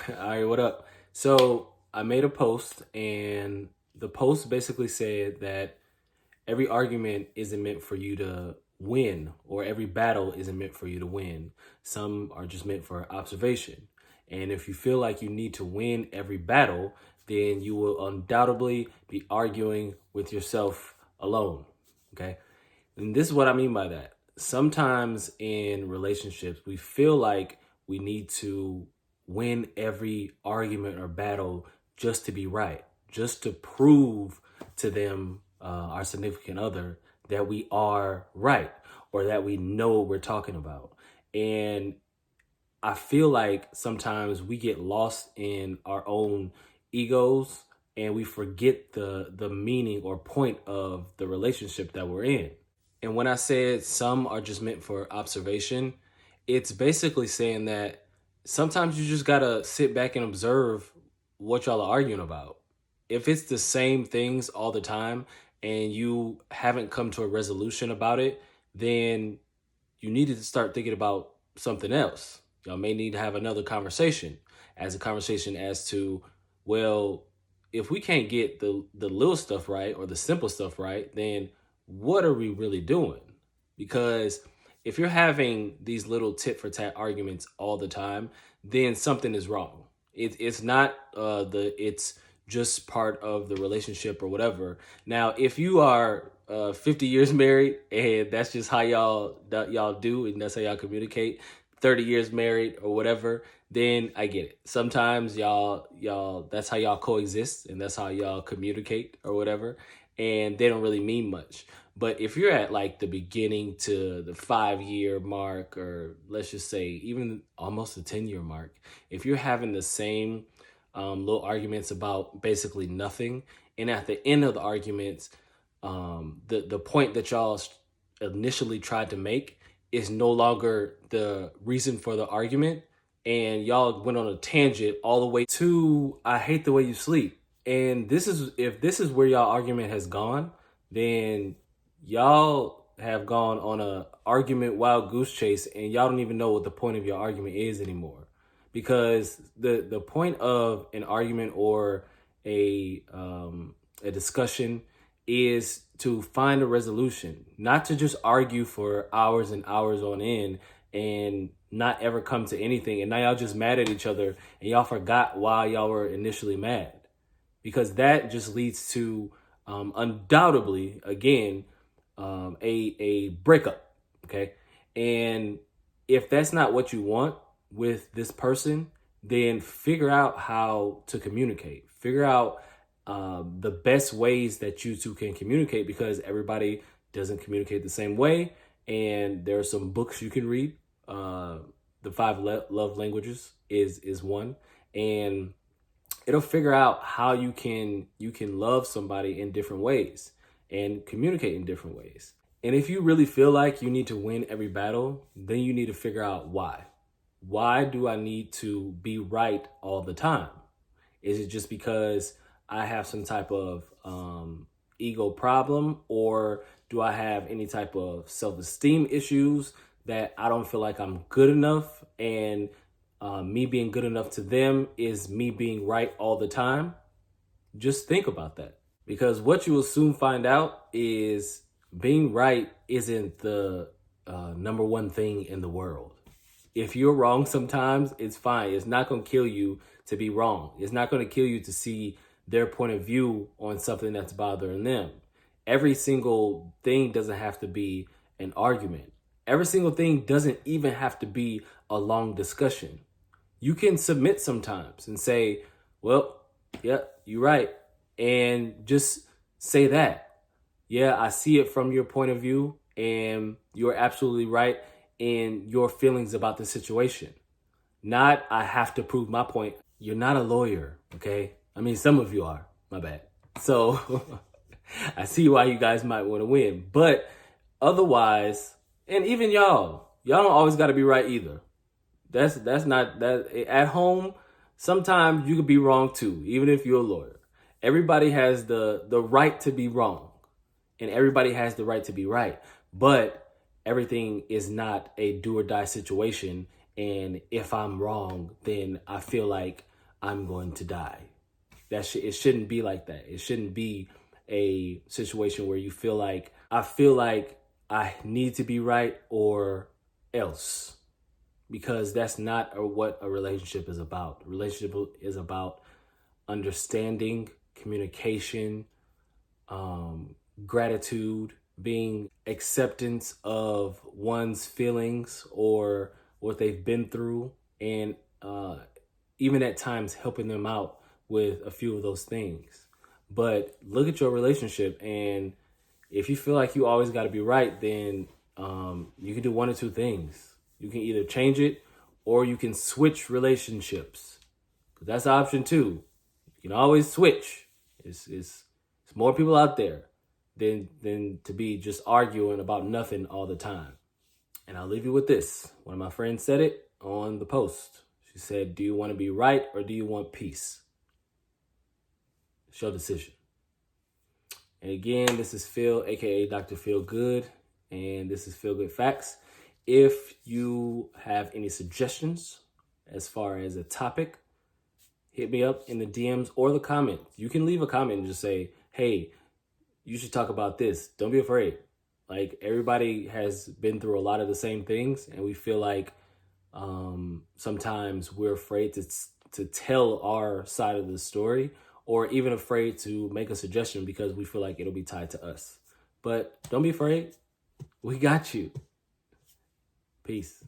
All right, what up? So I made a post, and the post basically said that every argument isn't meant for you to win, or every battle isn't meant for you to win. Some are just meant for observation. And if you feel like you need to win every battle, then you will undoubtedly be arguing with yourself alone. Okay. And this is what I mean by that. Sometimes in relationships, we feel like we need to win every argument or battle just to be right, just to prove to them, our significant other, that we are right or that we know what we're talking about. And I feel like sometimes we get lost in our own egos and we forget the meaning or point of the relationship that we're in. And when I said some are just meant for observation, it's basically saying that sometimes you just gotta sit back and observe what y'all are arguing about. If it's the same things all the time and you haven't come to a resolution about it, then you needed to start thinking about something else. Y'all may need to have another conversation, as a conversation as to, well, if we can't get the little stuff right or the simple stuff right, then what are we really doing? Because if you're having these little tit for tat arguments all the time, then something is wrong. It's not it's just part of the relationship or whatever. Now, if you are 50 years married and that's just how y'all do and that's how y'all communicate, 30 years married or whatever, then I get it. Sometimes y'all that's how y'all coexist and that's how y'all communicate or whatever, and they don't really mean much. But if you're at like the beginning to the 5 year mark, or let's just say even almost the 10 year mark, if you're having the same little arguments about basically nothing, and at the end of the arguments, the point that y'all initially tried to make is no longer the reason for the argument, and y'all went on a tangent all the way to I hate the way you sleep. And this is if this is where y'all argument has gone, then y'all have gone on a argument wild goose chase and y'all don't even know what the point of your argument is anymore. Because the point of an argument or a discussion is to find a resolution, not to just argue for hours and hours on end and not ever come to anything. And now y'all just mad at each other and y'all forgot why y'all were initially mad. Because that just leads to undoubtedly, again, a breakup. Okay. And if that's not what you want with this person, then figure out how to communicate. Figure out the best ways that you two can communicate, because everybody doesn't communicate the same way. And there are some books you can read. The love languages is one, and it'll figure out how you can love somebody in different ways and communicate in different ways. And if you really feel like you need to win every battle, then you need to figure out why. Why do I need to be right all the time? Is it just because I have some type of ego problem, or do I have any type of self-esteem issues that I don't feel like I'm good enough, and me being good enough to them is me being right all the time? Just think about that, because what you will soon find out is being right isn't the number one thing in the world. If you're wrong sometimes, it's fine. It's not going to kill you to be wrong. It's not going to kill you to see their point of view on something that's bothering them. Every single thing doesn't have to be an argument. Every single thing doesn't even have to be a long discussion. You can submit sometimes and say, well, yeah, you're right. And just say that. Yeah, I see it from your point of view, and you're absolutely right in your feelings about the situation. Not, I have to prove my point. You're not a lawyer, okay? I mean, some of you are, my bad. So I see why you guys might want to win. But otherwise, and even y'all don't always got to be right either. That's not that at home. Sometimes you could be wrong too, even if you're a lawyer. Everybody has the right to be wrong, and everybody has the right to be right. But everything is not a do or die situation. And if I'm wrong, then I feel like I'm going to die. It shouldn't be like that. It shouldn't be a situation where you feel like I need to be right or else, because that's not what a relationship is about. A relationship is about understanding, communication, gratitude, being acceptance of one's feelings or what they've been through, and even at times helping them out with a few of those things. But look at your relationship, and if you feel like you always got to be right, then you can do one or two things. You can either change it or you can switch relationships. That's an option too. You can always switch. It's more people out there than to be just arguing about nothing all the time. And I'll leave you with this. One of my friends said it on the post. She said, "Do you want to be right or do you want peace? It's your decision." And again, this is Phil, aka Dr. Feel Good, and this is Feel Good Facts. If you have any suggestions as far as a topic, hit me up in the DMs or the comments. You can leave a comment and just say, "Hey, you should talk about this." Don't be afraid. Like, everybody has been through a lot of the same things, and we feel like sometimes we're afraid to tell our side of the story, or even afraid to make a suggestion because we feel like it'll be tied to us. But don't be afraid. We got you. Peace.